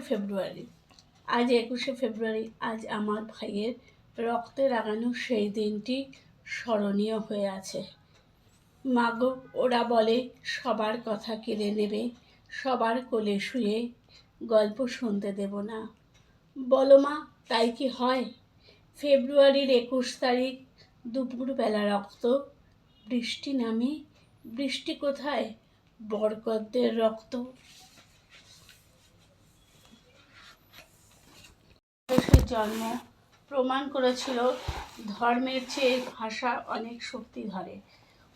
ফেব্রুয়ারি। আজ 21শে ফেব্রুয়ারি। আজ আমার ভাইয়ের রক্তে রাঙানো সেই দিনটি স্মরণীয় হয়ে আছে। মাগো, ওরা বলে সবার কথা কেড়ে নেবে, সবার কোলে শুয়ে গল্প শুনতে দেব না। বলো মা, তাই কি হয়? ফেব্রুয়ারির 21 তারিখ, দুপুরবেলা রক্ত, বৃষ্টি নামে। বৃষ্টি কোথায়? বরকতদের রক্ত। জন্ম প্রমাণ করেছিল ধর্মের চেয়ে ভাষা অনেক শক্তি ধরে।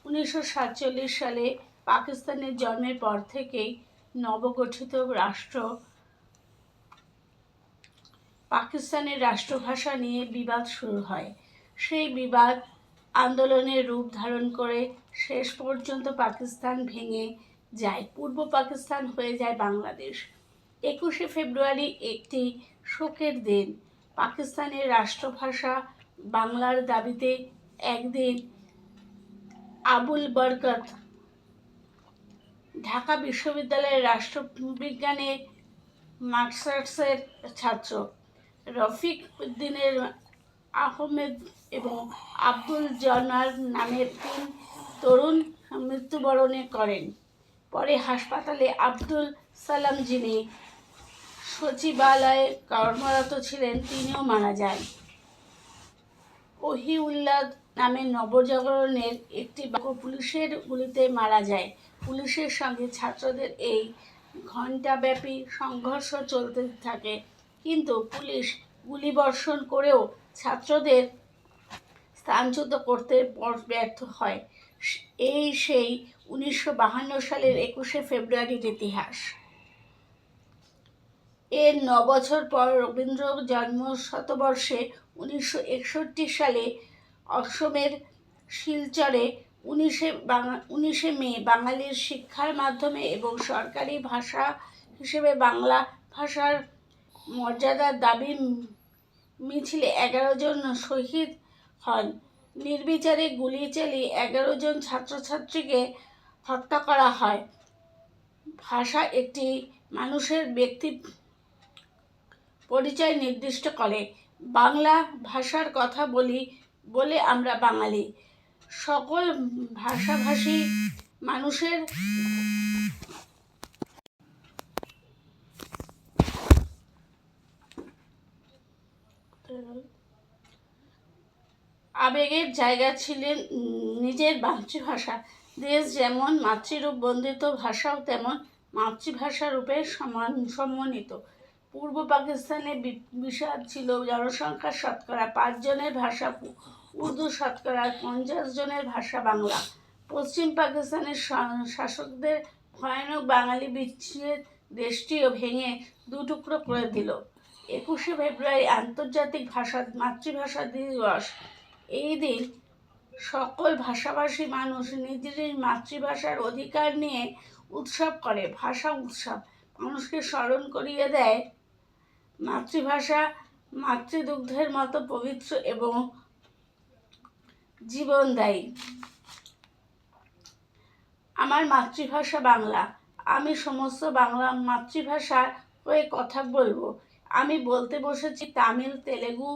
1947 সালে পাকিস্তানের জন্মের পর থেকেই নবগঠিত রাষ্ট্র পাকিস্তানের রাষ্ট্রভাষা নিয়ে বিবাদ শুরু হয়। সেই বিবাদ আন্দোলনের রূপ ধারণ করে শেষ পর্যন্ত পাকিস্তান ভেঙে যায়, পূর্ব পাকিস্তান হয়ে যায় বাংলাদেশ। 21শে ফেব্রুয়ারি একটি শোকের দিন। পাকিস্তানের রাষ্ট্রভাষা বাংলার দাবিতে একদিন আবুল বরকত, ঢাকা বিশ্ববিদ্যালয়ের রাষ্ট্রবিজ্ঞানে মাস্টার্সের ছাত্র, রফিক উদ্দিনের আহমেদ এবং আব্দুল জনার নামের 3 তরুণ মৃত্যুবরণ করেন। পরে হাসপাতালে আব্দুল সালাম, যিনি সচিবালয়ে কর্মরত ছিলেন, তিনিও মারা যান। ওহিউল্লাহ নামে নবজাগরণের একটি বালক পুলিশের গুলিতে মারা যায়। পুলিশের সঙ্গে ছাত্রদের এই ঘণ্টাব্যাপী সংঘর্ষ চলতে থাকে, কিন্তু পুলিশ গুলিবর্ষণ করেও ছাত্রদের স্থানচ্যুত করতে ব্যর্থ হয়। এই সেই 1952 সালের 21শে ফেব্রুয়ারির ইতিহাস। এর 9 বছর পর রবীন্দ্র জন্ম শতবর্ষে 1961 সালে অসমের শিলচরে 19শে মে বাঙালির শিক্ষার মাধ্যমে এবং সরকারি ভাষা হিসেবে বাংলা ভাষার মর্যাদার দাবি মিছিলে 11 জন শহীদ হন। নির্বিচারে গুলি চালিয়ে 11 জন ছাত্রছাত্রীকে হত্যা করা হয়। ভাষা একটি মানুষের ব্যক্তি পরিচয় নির্দিষ্ট করে। বাংলা ভাষার কথা বলি বলে আমরা বাঙালি। সকল ভাষাভাষী মানুষের আবেগের জায়গা ছিলেন নিজের মাতৃভাষা। দেশ যেমন মাতৃরূপ বন্দিত, ভাষাও তেমন মাতৃভাষা রূপে সম্মানিত। পূর্ব পাকিস্তানে বিষাদ ছিল জনসংখ্যার শতকরা 5 জনের ভাষা উর্দু, শতকরা 50 জনের ভাষা বাংলা। পশ্চিম পাকিস্তানের শাসকদের ভয়ানক বাঙালি বিচ্ছেদ দেশটিও ভেঙে 2 টুকরো করে দিল। 21শে ফেব্রুয়ারি আন্তর্জাতিক মাতৃভাষা দিবস। এই দিন সকল ভাষাভাষী মানুষ নিজের মাতৃভাষার অধিকার নিয়ে উৎসব করে। ভাষা উৎসব মানুষকে স্মরণ করিয়ে দেয় মাতৃভাষা মাতৃদুগ্ধের মতো পবিত্র এবং জীবনদায়ী। আমার মাতৃভাষা বাংলা। আমি সমস্ত বাংলা মাতৃভাষার হয়ে কথা বলবো। আমি বলতে বসেছি তামিল, তেলেগু,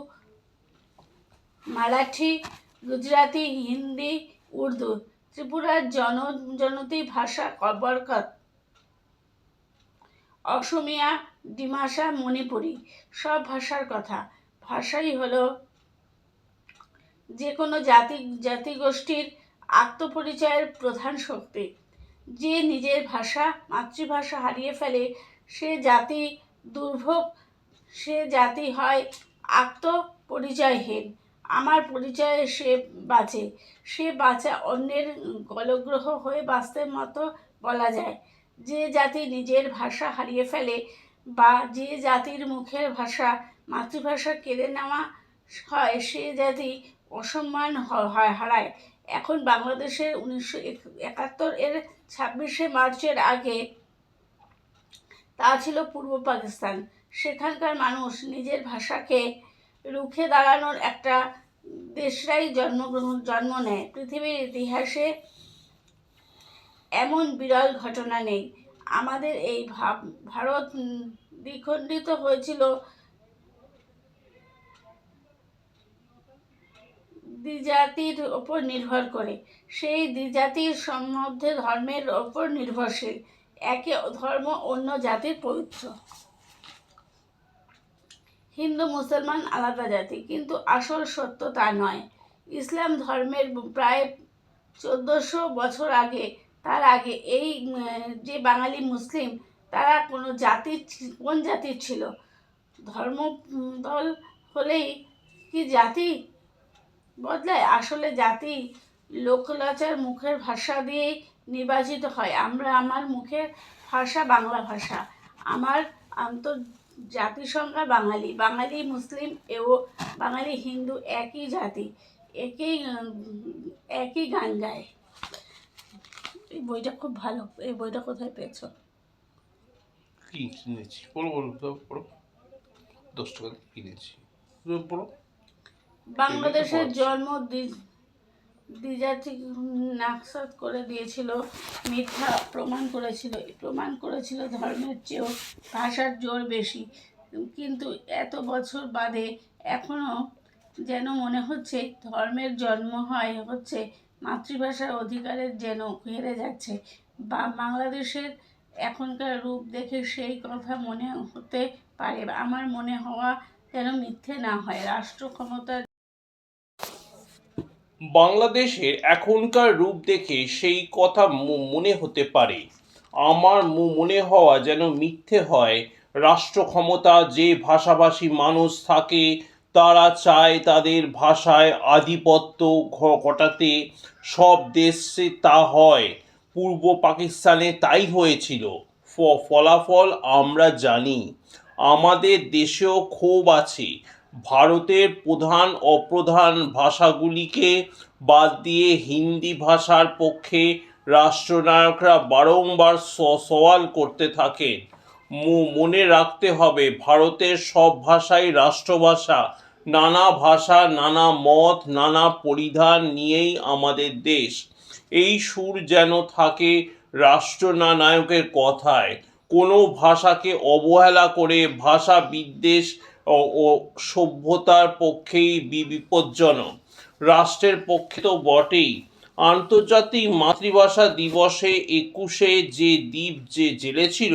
মারাঠি, গুজরাটি, হিন্দি, উর্দু, ত্রিপুরার জনজাতি ভাষা বরকত, অসমিয়া, ডিমাসা, মণিপুরি, সব ভাষার কথা। ভাষাই হলো যে কোনো জাতিগোষ্ঠীর আত্মপরিচয়ের প্রধান শক্তি। যে নিজের মাতৃভাষা হারিয়ে ফেলে সে জাতি দুর্ভোগ, সে জাতি হয় আত্মপরিচয়হীন। আমার পরিচয়ে সে বাঁচা অন্যের গলগ্রহ হয়ে বাঁচতে মতো বলা যায়। যে জাতি নিজের ভাষা হারিয়ে ফেলে বা যে জাতির মুখের ভাষা মাতৃভাষা কেড়ে নেওয়া হয়, সে জাতি অসম্মান হারায়। এখন বাংলাদেশের 1971 এর 26শে মার্চের আগে তা ছিল পূর্ব পাকিস্তান। সেখানকার মানুষ নিজের ভাষাকে রুখে দাঁড়ানোর একটা দেশরাই জন্ম নেয়। পৃথিবীর ইতিহাসে এমন বিরল ঘটনা নেই। আমাদের এই ভারত দ্বিখণ্ডিত হয়েছিল দ্বিজাতির ওপর নির্ভর করে। সেই দ্বিজাতির মধ্যে ধর্মের ওপর নির্ভরশীল। একে ধর্ম অন্য জাতির পবিত্র। হিন্দু মুসলমান আলাদা জাতি, কিন্তু আসল সত্য তা নয়। ইসলাম ধর্মের প্রায় 1400 বছর আগে, তার আগে এই যে বাঙালি মুসলিম, তারা কোন জাতির ছিল? ধর্ম দল হলেই কি জাতি বদলায়? আসলে জাতি লোকলাচার মুখের ভাষা দিয়েই নির্বাচিত হয়। আমার মুখের ভাষা বাংলা ভাষা, আমার জাতিসংখ্যা বাঙালি। বাঙালি মুসলিম ও বাঙালি হিন্দু একই জাতি, একই গান গায়। এই বইটা খুব ভালো। এই বইটা কোথায় পেয়েছো? কি কিনেছি? পড়ো পড়ো পড়ো, 10 টাকা কিনেছি, পড়ো। বাংলাদেশের জন্ম দ্বিজাতি নাকসাদ করে দিয়েছিল, মিথ্যা প্রমাণ করেছিল ধর্মের চেয়েও ভাষার জোর বেশি। কিন্তু এত বছর বাদে এখনো যেন মনে হচ্ছে ধর্মের জন্ম হচ্ছে মাতৃভাষার অধিকারের যেন হেরে যাচ্ছে। বাংলাদেশের এখনকার রূপ দেখে সেই কথা মনে হতে পারে। আমার মনে হওয়া যেন মিথ্যে না হয়। রাষ্ট্র ক্ষমতার বাংলাদেশের এখনকার রূপ দেখে সেই কথা মনে হতে পারে। আমার মনে হওয়া যেন মিথ্যে হয়। রাষ্ট্র ক্ষমতা যে ভাষাভাষী মানুষ থাকে, তারা চায় তাদের ভাষায় আধিপত্য ঘটাতে। সব দেশে তা হয়। পূর্ব পাকিস্তানে তাই হয়েছিল। ফলাফল আমরা জানি। আমাদের দেশেও ক্ষোভ আছে। ভারতের প্রধান অপ্রধান ভাষাগুলিকে বাদ দিয়ে হিন্দি ভাষার পক্ষে রাষ্ট্রনায়করা বারংবার সওয়াল করতে থাকেন। মনে রাখতে হবে, ভারতের সব ভাষাই রাষ্ট্রভাষা। নানা ভাষা, নানা মত, নানা পরিধান নিয়েই আমাদের দেশ। এই সুর যেন থাকে রাষ্ট্রনায়কের কথায়। কোনো ভাষাকে অবহেলা করে ভাষা বিদ্বেষ ও সভ্যতার পক্ষেই বিপজ্জনক, রাষ্ট্রের পক্ষে তো বটেই। আন্তর্জাতিক মাতৃভাষা দিবসে 21-এ যে দ্বীপ জ্বেলেছিল,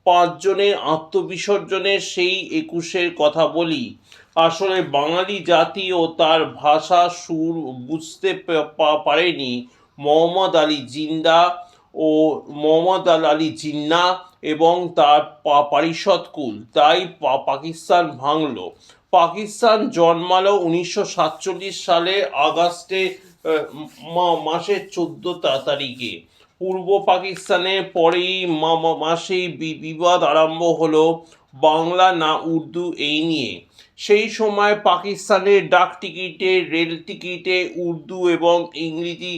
5 জনের আত্মবিসর্জনের সেই 21-এর কথা বলি। আসলে বাঙালি জাতি ও তার ভাষা সুর বুঝতে পারেনি মোহাম্মদ আলী জিন্নাহ এবং তার পারিষদকুল। তাই পাকিস্তান ভাঙল। পাকিস্তান জন্মালো 1947 সালে আগস্টে মাসের 14 তারিখে। পূর্ব পাকিস্তানের পরেই মাসেই বিবাদ আরম্ভ হলো বাংলা না উর্দু এই নিয়ে। সেই সময় পাকিস্তানের ডাক টিকিটে, রেল টিকিটে উর্দু এবং ইংরেজি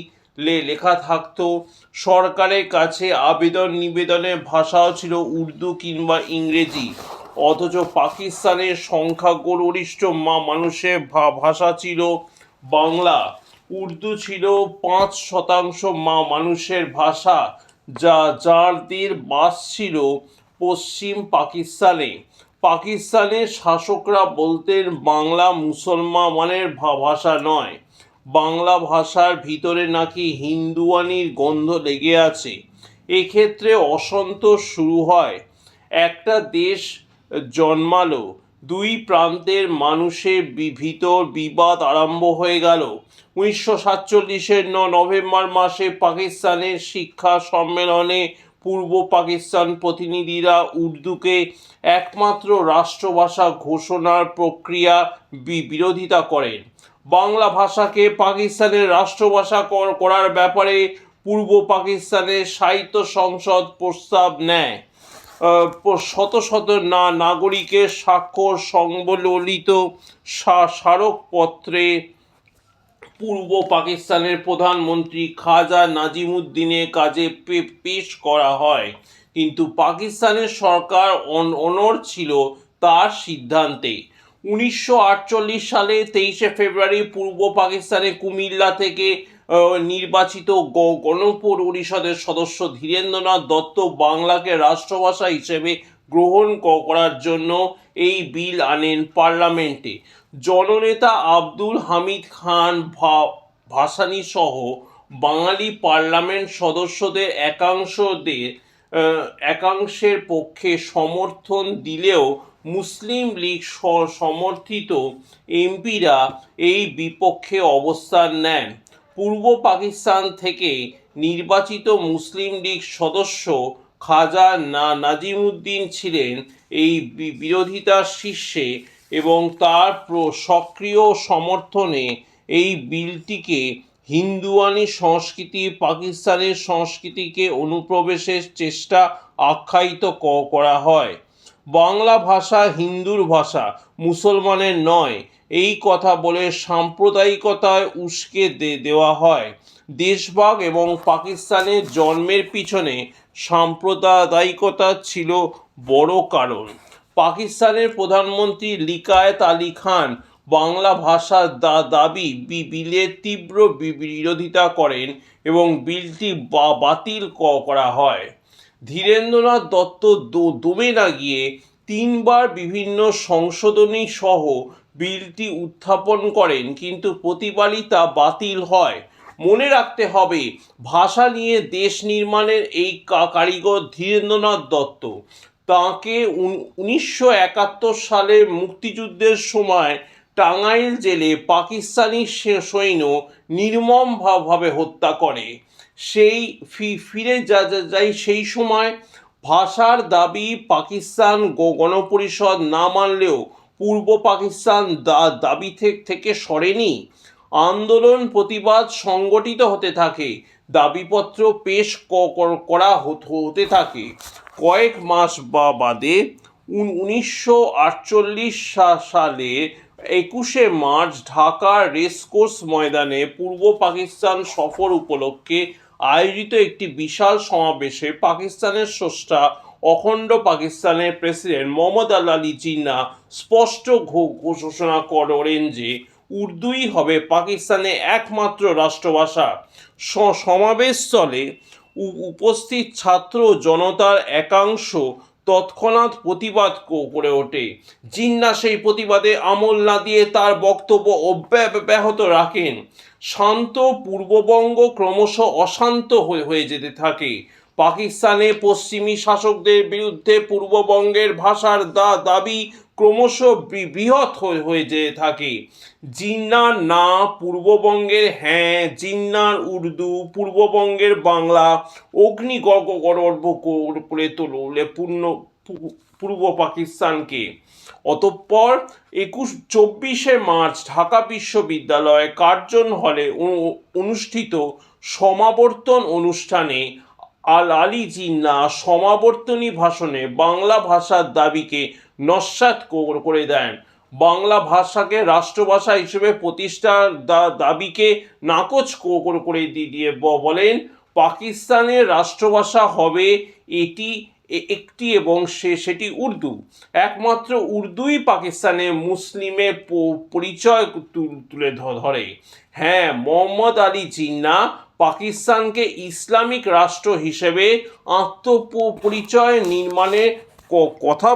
লেখা থাকতো। সরকারের কাছে নিবেদনের ভাষাও ছিল উর্দু কিংবা ইংরেজি। অথচ পাকিস্তানের সংখ্যাগরিষ্ঠ মানুষের ভাষা ছিল বাংলা। উর্দু ছিল 5% মানুষের ভাষা, যাদের বাস ছিল পশ্চিম পাকিস্তানে। পাকিস্তানের শাসকরা বলতেন বাংলা মুসলমানের ভাষা নয়, বাংলা ভাষার ভিতরে নাকি হিন্দুয়ানির গন্ধ লেগে আছে। এক্ষেত্রে অসন্তোষ শুরু হয়। একটা দেশ জন্মালো, দুই প্রান্তের মানুষের ভিতর বিবাদ আরম্ভ হয়ে গেল। 1947-এর নভেম্বর মাসে পাকিস্তানের শিক্ষা সম্মেলনে পূর্ব পাকিস্তান প্রতিনিধিরা উর্দুকে একমাত্র রাষ্ট্রভাষা ঘোষণার প্রক্রিয়া বিরোধিতা করেন। বাংলা ভাষাকে পাকিস্তানের রাষ্ট্রভাষা করার ব্যাপারে পূর্ব পাকিস্তানের সাহিত্য সংসদ প্রস্তাব নেয়। শত শত নাগরিকের স্বাক্ষর সংবলিত স্মারকপত্রে পূর্ব পাকিস্তানের প্রধানমন্ত্রী খাজা নাজিমুদ্দিনের কাছে পেশ করা হয়। কিন্তু পাকিস্তানের সরকার অনড় ছিল তার সিদ্ধান্তে। 1948 সালে 23 ফেব্রুয়ারি পূর্ব পাকিস্তানের কুমিল্লা থেকে নির্বাচিত গণপরিষদের সদস্য ধীরেন্দ্রনাথ দত্ত বাংলাকে রাষ্ট্রভাষা হিসেবে গ্রহণ করার জন্য এই বিল আনেন পার্লামেন্টে। জননেতা আব্দুল হামিদ খান ভাসানী সহ বাঙালি পার্লামেন্ট সদস্যদের একাংশের পক্ষে সমর্থন দিলেও মুসলিম লীগ সমর্থিত এমপিরা এই বিপক্ষে অবস্থান নেন। পূর্ব পাকিস্তান থেকে নির্বাচিত মুসলিম লীগ সদস্য খাজা নাজিমুদ্দিন ছিলেন এই বিরোধিতার শীর্ষে এবং তার সক্রিয় সমর্থনে এই বিলটিকে হিন্দুয়ানি সংস্কৃতি পাকিস্তানের সংস্কৃতিকে অনুপ্রবেশের চেষ্টা আখ্যায়িত করা হয়। বাংলা ভাষা হিন্দুর ভাষা, মুসলমানের নয়, এই কথা বলে সাম্প্রদায়িকতায় উস্কে দেওয়া হয়। দেশভাগ এবং পাকিস্তানের জন্মের পিছনে সাম্প্রদায়িকতা ছিল বড় কারণ। পাকিস্তানের প্রধানমন্ত্রী লিয়াকত আলী খান বাংলা ভাষার দাবি বিলের তীব্র বিরোধিতা করেন এবং বিলটি বাতিল করা হয়। ধীরেন্দ্রনাথ দত্ত দমে না গিয়ে 3বার বিভিন্ন সংশোধনী সহ বিলটি উত্থাপন করেন, কিন্তু প্রতিবারই তা বাতিল হয়। মনে রাখতে হবে, ভাষা নিয়ে দেশ নির্মাণের এই কারিগর ধীরেন্দ্রনাথ দত্ত। তাঁকে 1971 সালে মুক্তিযুদ্ধের সময় টাঙ্গাইল জেলে পাকিস্তানি সৈন্য নির্মমভাবে হত্যা করে। ফিরে যাই সেই সময়। ভাষার দাবি পাকিস্তান গণপরিষদ না মানলেও পূর্ব পাকিস্তান দাবি থেকে সরেনি। আন্দোলন প্রতিবাদ সংগঠিত হতে থাকে, দাবিপত্র পেশ করা হতে থাকে। কয়েক মাস বাদে 1948 সালে 21শে মার্চ ঢাকার রেসকোর্স ময়দানে পূর্ব পাকিস্তান সফর উপলক্ষে আয়োজিত একটি বিশাল সমাবেশে পাকিস্তানের স্রষ্টা অখণ্ড পাকিস্তানের প্রেসিডেন্ট মোহাম্মদ আলী জিন্নাহ স্পষ্ট ঘোষণা করেন যে উর্দুই হবে পাকিস্তানের একমাত্র রাষ্ট্রভাষা। সমাবেশস্থলে উপস্থিত ছাত্র জনতার একাংশ তৎক্ষণাৎ প্রতিবাদ করে ওঠে। জিন্নাহ সেই প্রতিবাদে আমল না দিয়ে তার বক্তব্য অব্যাহত রাখেন। শান্ত পূর্ববঙ্গ ক্রমশ অশান্ত হয়ে যেতে থাকে। পাকিস্তানে পশ্চিমী শাসকদের বিরুদ্ধে পূর্ববঙ্গের ভাষার দাবি ক্রমশ বৃহৎ হয়ে যেতে থাকে। জিন্নাহর না পূর্ববঙ্গের হ্যাঁ, জিন্নাহর উর্দু, পূর্ববঙ্গের বাংলা অগ্নিগর্ভ করে তোলে পূর্ব পাকিস্তানকে। অতঃপর 24শে মার্চ ঢাকা বিশ্ববিদ্যালয় কার্জন হলে অনুষ্ঠিত সমাবর্তন অনুষ্ঠানে আলী জিন্নাহ সমাবর্তনী ভাষণে বাংলা ভাষার দাবিকে নস্যাৎ করে দেন। বাংলা ভাষাকে রাষ্ট্রভাষা হিসেবে প্রতিষ্ঠার দাবিকে নাকচ করে দিয়ে বলেন, পাকিস্তানের রাষ্ট্রভাষা হবে একটি এবং সেটি উর্দু। একমাত্র উর্দুই পাকিস্তানে মুসলিমের পরিচয় তুলে ধরে। হ্যাঁ, মোহাম্মদ আলী জিন্নাহ পাকিস্তানকে ইসলামিক রাষ্ট্র হিসেবে আত্মপরিচয় নির্মাণের কথা